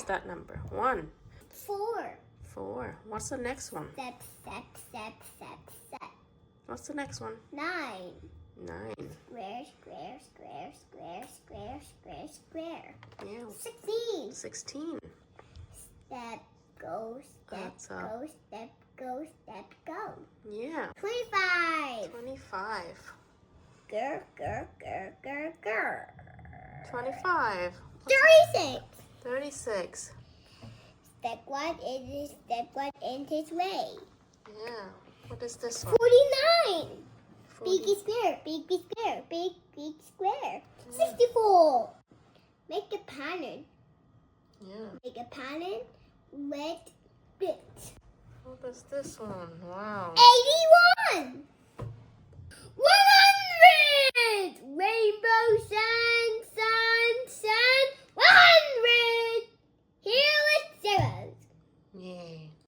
is that number? 1. 4. 4. What's the next one? Step, step, step, step, step. What's the next one? 9. 9. Square, square, square, square, square, square, square. Yeah. 16. 16. Step, go, step, That's go, step, go, step, go. Yeah. 25. 25. Grr, grr, grr, grr, grr. 25. 36. 36. Step 1 is step 1 in his way. Yeah. What is this one? 49. 40. Big square, big square, big square. 64. Make a pattern. Yeah. Make a pattern with bit. What is this one? Wow. 81. 100. Rainbow sun, sun, sun. 100.